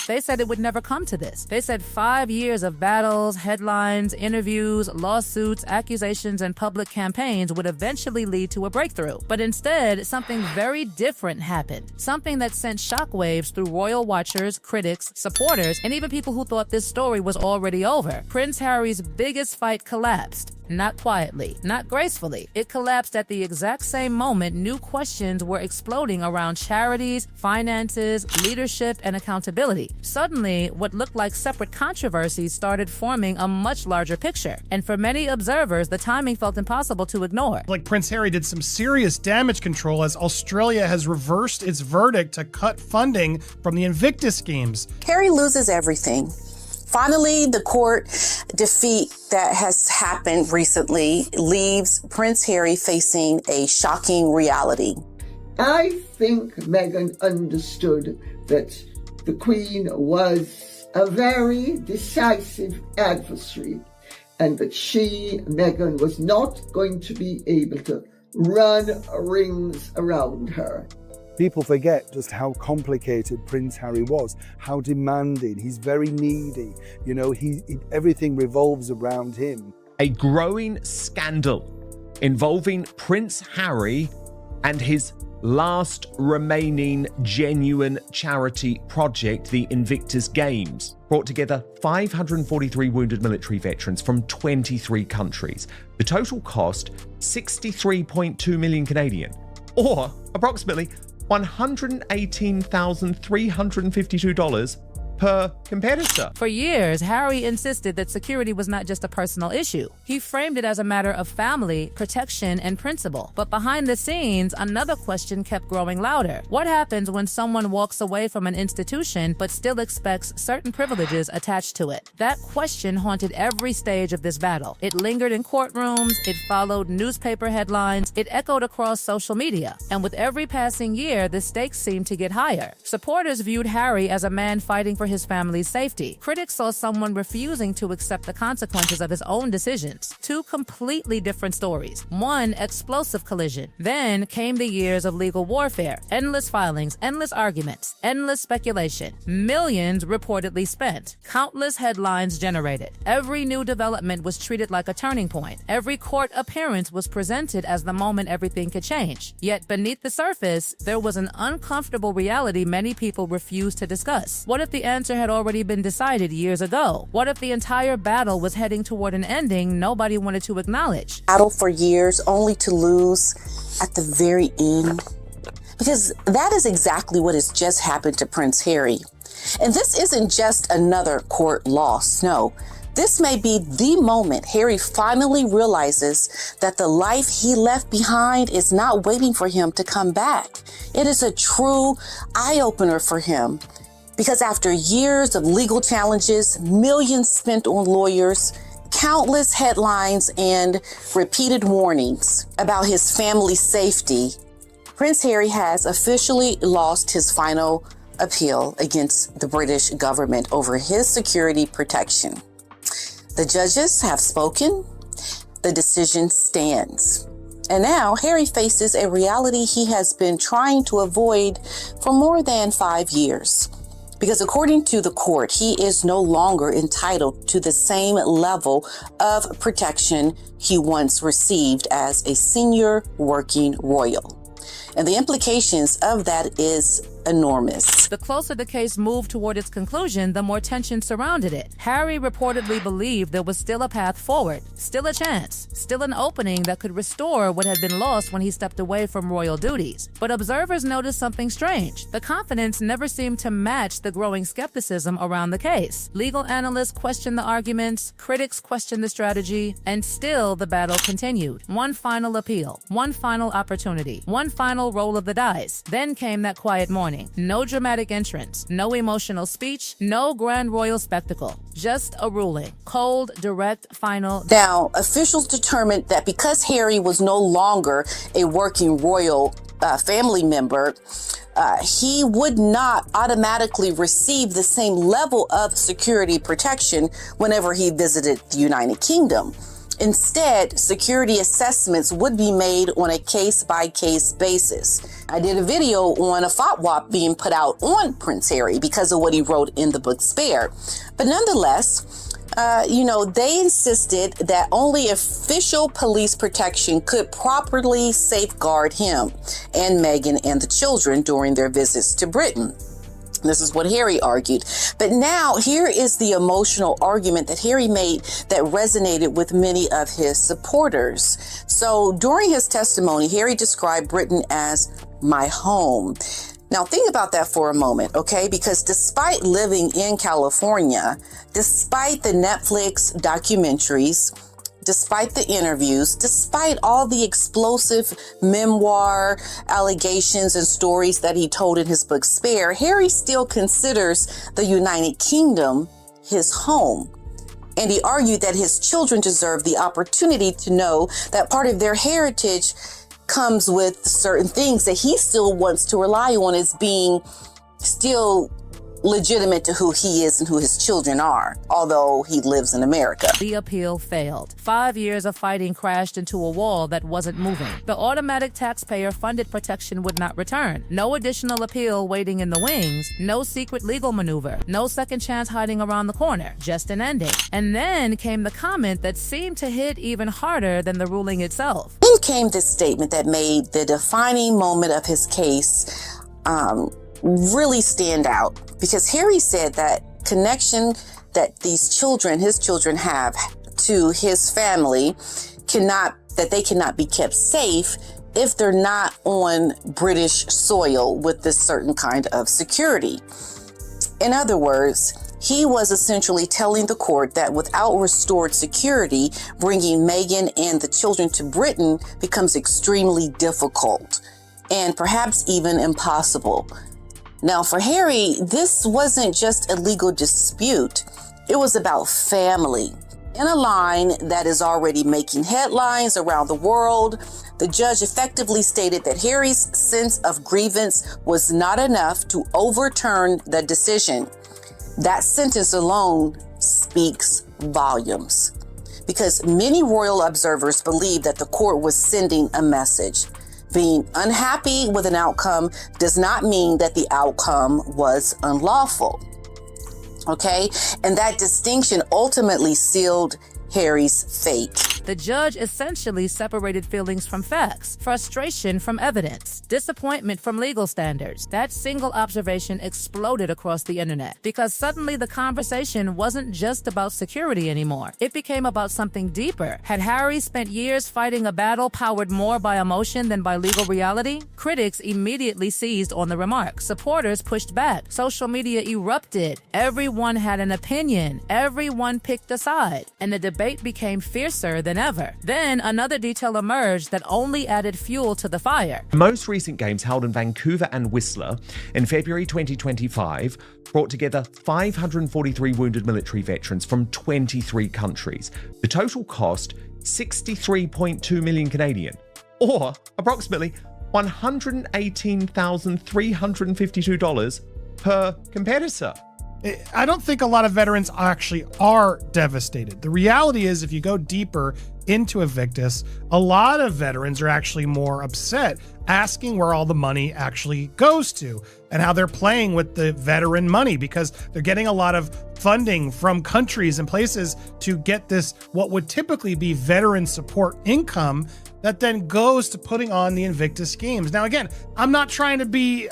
They said it would never come to this. They said 5 years of battles, headlines, interviews, lawsuits, accusations, and public campaigns would eventually lead to a breakthrough. But instead, something very different happened. Something that sent shockwaves through royal watchers, critics, supporters, and even people who thought this story was already over. Prince Harry's biggest fight collapsed. Not quietly, not gracefully. It collapsed at the exact same moment new questions were exploding around charities, finances, leadership, and accountability. Suddenly, what looked like separate controversies started forming a much larger picture. And for many observers, the timing felt impossible to ignore. Like Prince Harry did some serious damage control as Australia has reversed its verdict to cut funding from the Invictus Games. Harry loses everything. Finally, the court defeat that has happened recently leaves Prince Harry facing a shocking reality. I think Meghan understood that the Queen was a very decisive adversary and that she, Meghan, was not going to be able to run rings around her. People forget just how complicated Prince Harry was, how demanding. He's very needy. You know, everything revolves around him. A growing scandal involving Prince Harry and his last remaining genuine charity project, the Invictus Games, brought together 543 wounded military veterans from 23 countries. The total cost, 63.2 million Canadian, or approximately $118,352 per competitor. For years, Harry insisted that security was not just a personal issue. He framed it as a matter of family, protection, and principle. But behind the scenes, another question kept growing louder. What happens when someone walks away from an institution but still expects certain privileges attached to it? That question haunted every stage of this battle. It lingered in courtrooms, it followed newspaper headlines, it echoed across social media. And with every passing year, the stakes seemed to get higher. Supporters viewed Harry as a man fighting for his family's safety. Critics saw someone refusing to accept the consequences of his own decisions. Two completely different stories. One explosive collision. Then came the years of legal warfare. Endless filings, endless arguments, endless speculation. Millions reportedly spent. Countless headlines generated. Every new development was treated like a turning point. Every court appearance was presented as the moment everything could change. Yet beneath the surface, there was an uncomfortable reality many people refused to discuss. What if the answer had already been decided years ago? What if the entire battle was heading toward an ending nobody wanted to acknowledge? Battle for years only to lose at the very end. Because that is exactly what has just happened to Prince Harry. And this isn't just another court loss. No, this may be the moment Harry finally realizes that the life he left behind is not waiting for him to come back. It is a true eye-opener for him. Because after years of legal challenges, millions spent on lawyers, countless headlines, and repeated warnings about his family's safety, Prince Harry has officially lost his final appeal against the British government over his security protection. The judges have spoken. The decision stands. And now Harry faces a reality he has been trying to avoid for more than 5 years. Because according to the court, he is no longer entitled to the same level of protection he once received as a senior working royal. And the implications of that is enormous. The closer the case moved toward its conclusion, the more tension surrounded it. Harry reportedly believed there was still a path forward, still a chance, still an opening that could restore what had been lost when he stepped away from royal duties. But observers noticed something strange. The confidence never seemed to match the growing skepticism around the case. Legal analysts questioned the arguments, critics questioned the strategy, and still the battle continued. One final appeal, one final opportunity, one final roll of the dice. Then came that quiet morning. No dramatic entrance, no emotional speech, no grand royal spectacle. Just a ruling. Cold, direct, final. Now, officials determined that because Harry was no longer a working royal family member, he would not automatically receive the same level of security protection whenever he visited the United Kingdom. Instead, security assessments would be made on a case-by-case basis. I did a video on a fatwa being put out on Prince Harry because of what he wrote in the book Spare. But nonetheless, they insisted that only official police protection could properly safeguard him and Meghan and the children during their visits to Britain. This is what Harry argued. But now here is the emotional argument that Harry made that resonated with many of his supporters. So during his testimony, Harry described Britain as my home. Now think about that for a moment, okay? Because despite living in California, despite the Netflix documentaries, despite the interviews, despite all the explosive memoir allegations and stories that he told in his book Spare, Harry still considers the United Kingdom his home. And he argued that his children deserve the opportunity to know that part of their heritage comes with certain things that he still wants to rely on as being still legitimate to who he is and who his children are, although he lives in America. The appeal failed. 5 years of fighting crashed into a wall that wasn't moving. The automatic taxpayer-funded protection would not return. No additional appeal waiting in the wings. No secret legal maneuver. No second chance hiding around the corner. Just an ending. And then came the comment that seemed to hit even harder than the ruling itself. Then came this statement that made the defining moment of his case really stand out, because Harry said that connection that these children, his children, have to his family they cannot be kept safe if they're not on British soil with this certain kind of security. In other words, he was essentially telling the court that without restored security, bringing Meghan and the children to Britain becomes extremely difficult and perhaps even impossible. Now, for Harry, this wasn't just a legal dispute. It was about family. In a line that is already making headlines around the world, the judge effectively stated that Harry's sense of grievance was not enough to overturn the decision. That sentence alone speaks volumes, because many royal observers believe that the court was sending a message. Being unhappy with an outcome does not mean that the outcome was unlawful. Okay? And that distinction ultimately sealed Harry's fate. The judge essentially separated feelings from facts, frustration from evidence, disappointment from legal standards. That single observation exploded across the internet because suddenly the conversation wasn't just about security anymore. It became about something deeper. Had Harry spent years fighting a battle powered more by emotion than by legal reality? Critics immediately seized on the remark. Supporters pushed back. Social media erupted. Everyone had an opinion. Everyone picked a side. And the debate became fiercer than ever. Then another detail emerged that only added fuel to the fire. The most recent games held in Vancouver and Whistler in February 2025 brought together 543 wounded military veterans from 23 countries. The total cost 63.2 million Canadian, or approximately $118,352 per competitor. I don't think a lot of veterans actually are devastated. The reality is, if you go deeper into Invictus, a lot of veterans are actually more upset, asking where all the money actually goes to and how they're playing with the veteran money, because they're getting a lot of funding from countries and places to get this, what would typically be veteran support income, that then goes to putting on the Invictus Games. Now, again, I'm not trying to be,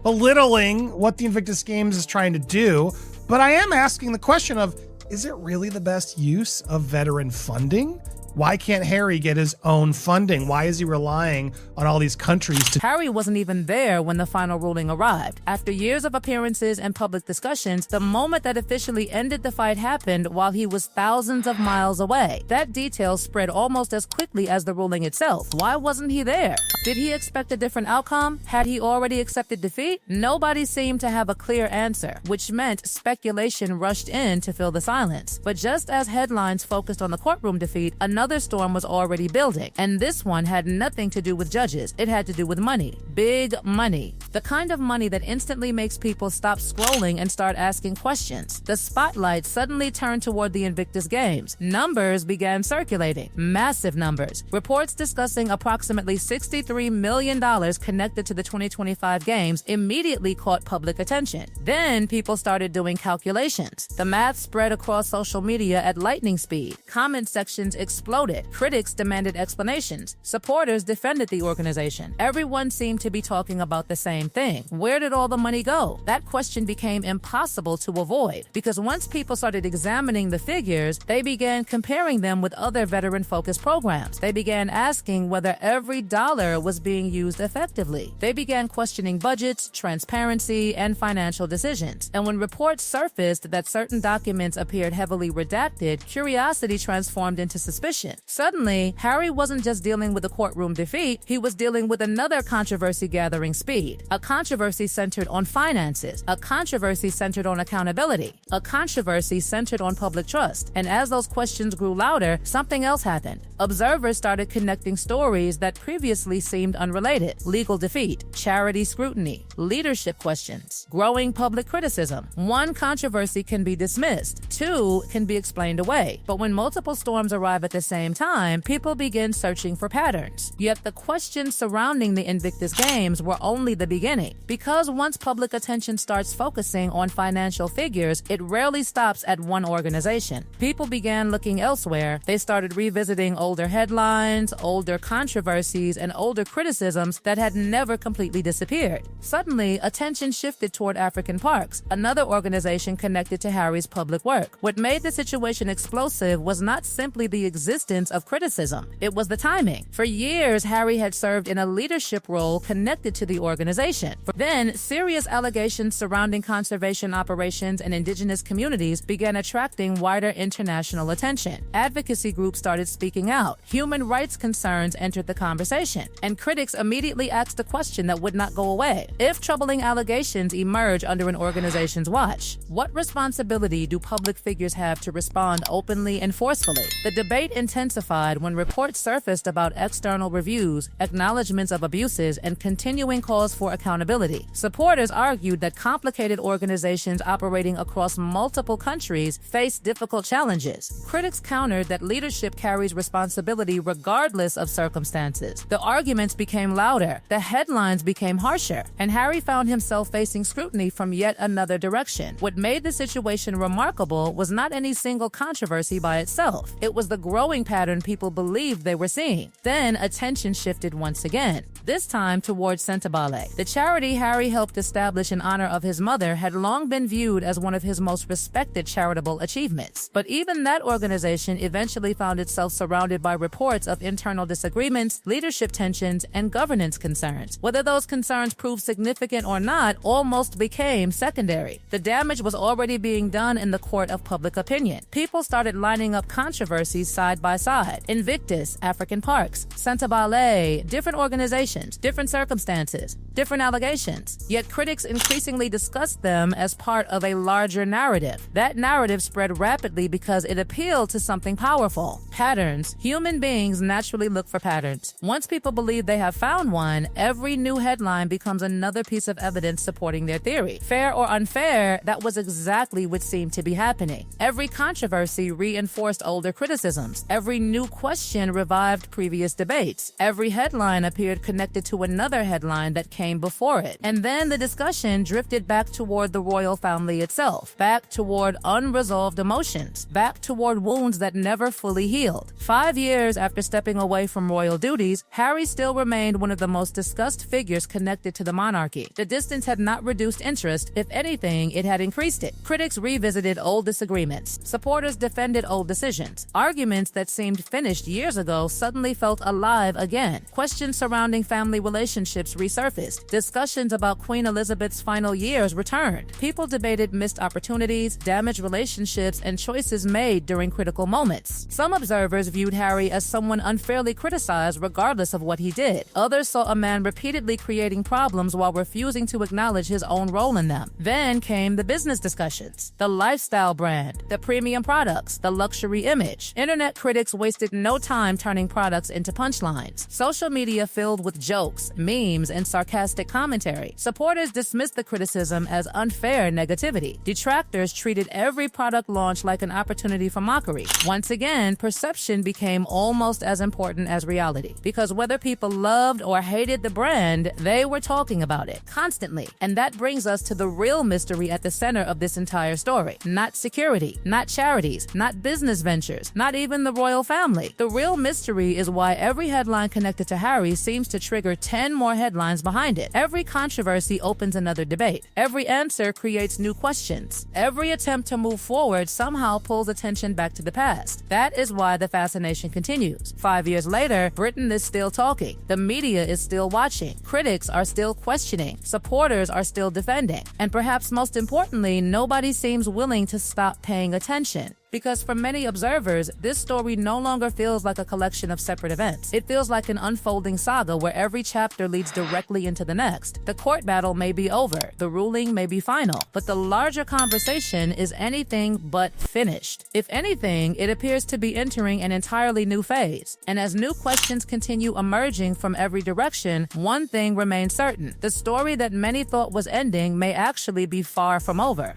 belittling what the Invictus Games is trying to do, but I am asking the question of, is it really the best use of veteran funding? Why can't Harry get his own funding? Why is he relying on all these countries to... Harry wasn't even there when the final ruling arrived. After years of appearances and public discussions, the moment that officially ended the fight happened while he was thousands of miles away. That detail spread almost as quickly as the ruling itself. Why wasn't he there? Did he expect a different outcome? Had he already accepted defeat? Nobody seemed to have a clear answer, which meant speculation rushed in to fill the silence. But just as headlines focused on the courtroom defeat, another another storm was already building, and this one had nothing to do with judges. It had to do with money. Big money. The kind of money that instantly makes people stop scrolling and start asking questions. The spotlight suddenly turned toward the Invictus Games. Numbers began circulating. Massive numbers. Reports discussing approximately $63 million connected to the 2025 Games immediately caught public attention. Then people started doing calculations. The math spread across social media at lightning speed. Comment sections exploded. Critics demanded explanations. Supporters defended the organization. Everyone seemed to be talking about the same thing. Where did all the money go? That question became impossible to avoid because once people started examining the figures, they began comparing them with other veteran-focused programs. They began asking whether every dollar was being used effectively. They began questioning budgets, transparency, and financial decisions. And when reports surfaced that certain documents appeared heavily redacted, curiosity transformed into suspicion. Suddenly, Harry wasn't just dealing with a courtroom defeat, he was dealing with another controversy gathering speed. A controversy centered on finances, a controversy centered on accountability, a controversy centered on public trust. And as those questions grew louder, something else happened. Observers started connecting stories that previously seemed unrelated. Legal defeat, charity scrutiny, leadership questions, growing public criticism. One controversy can be dismissed, two can be explained away. But when multiple storms arrive at the same time, people begin searching for patterns. Yet the questions surrounding the Invictus Games were only the beginning. Because once public attention starts focusing on financial figures, it rarely stops at one organization. People began looking elsewhere. They started revisiting older headlines, older controversies, and older criticisms that had never completely disappeared. Suddenly, attention shifted toward African Parks, another organization connected to Harry's public work. What made the situation explosive was not simply the existence of criticism, it was the timing. For years, Harry had served in a leadership role connected to the organization. Then, serious allegations surrounding conservation operations and indigenous communities began attracting wider international attention. Advocacy groups started speaking out. Human rights concerns entered the conversation, and critics immediately asked a question that would not go away. If troubling allegations emerge under an organization's watch, what responsibility do public figures have to respond openly and forcefully? The debate intensified when reports surfaced about external reviews, acknowledgments of abuses, and continuing calls for accountability. Supporters argued that complicated organizations operating across multiple countries face difficult challenges. Critics countered that leadership carries responsibility regardless of circumstances. The arguments became louder, the headlines became harsher, and Harry found himself facing scrutiny from yet another direction. What made the situation remarkable was not any single controversy by itself. It was the growing pattern people believed they were seeing. Then attention shifted once again, this time towards Sentebale. The charity Harry helped establish in honor of his mother had long been viewed as one of his most respected charitable achievements. But even that organization eventually found itself surrounded by reports of internal disagreements, leadership tensions, and governance concerns. Whether those concerns proved significant or not almost became secondary. The damage was already being done in the court of public opinion. People started lining up controversies side by side. Invictus, African Parks, Sentebale, different organizations, different circumstances, different allegations. Yet critics increasingly discussed them as part of a larger narrative. That narrative spread rapidly because it appealed to something powerful. Patterns. Human beings naturally look for patterns. Once people believe they have found one, every new headline becomes another piece of evidence supporting their theory. Fair or unfair, that was exactly what seemed to be happening. Every controversy reinforced older criticisms. Every new question revived previous debates. Every headline appeared connected to another headline that came before it. And then the discussion drifted back toward the royal family itself, back toward unresolved emotions, back toward wounds that never fully healed. 5 years after stepping away from royal duties, Harry still remained one of the most discussed figures connected to the monarchy. The distance had not reduced interest. If anything, it had increased it. Critics revisited old disagreements. Supporters defended old decisions. Arguments that seemed finished years ago suddenly felt alive again. Questions surrounding family relationships resurfaced. Discussions about Queen Elizabeth's final years returned. People debated missed opportunities, damaged relationships, and choices made during critical moments. Some observers viewed Harry as someone unfairly criticized regardless of what he did. Others saw a man repeatedly creating problems while refusing to acknowledge his own role in them. Then came the business discussions, the lifestyle brand, the premium products, the luxury image. Internet critics critics wasted no time turning products into punchlines. Social media filled with jokes, memes, and sarcastic commentary. Supporters dismissed the criticism as unfair negativity. Detractors treated every product launch like an opportunity for mockery. Once again, perception became almost as important as reality, because whether people loved or hated the brand, they were talking about it constantly. And that brings us to the real mystery at the center of this entire story. Not security, not charities, not business ventures, not even the royal family. The real mystery is why every headline connected to Harry seems to trigger 10 more headlines behind it. Every controversy opens another debate. Every answer creates new questions. Every attempt to move forward somehow pulls attention back to the past. That is why the fascination continues. 5 years later, Britain is still talking. The media is still watching. Critics are still questioning. Supporters are still defending. And perhaps most importantly, nobody seems willing to stop paying attention. Because for many observers, this story no longer feels like a collection of separate events. It feels like an unfolding saga where every chapter leads directly into the next. The court battle may be over, the ruling may be final, but the larger conversation is anything but finished. If anything, it appears to be entering an entirely new phase. And as new questions continue emerging from every direction, one thing remains certain. The story that many thought was ending may actually be far from over.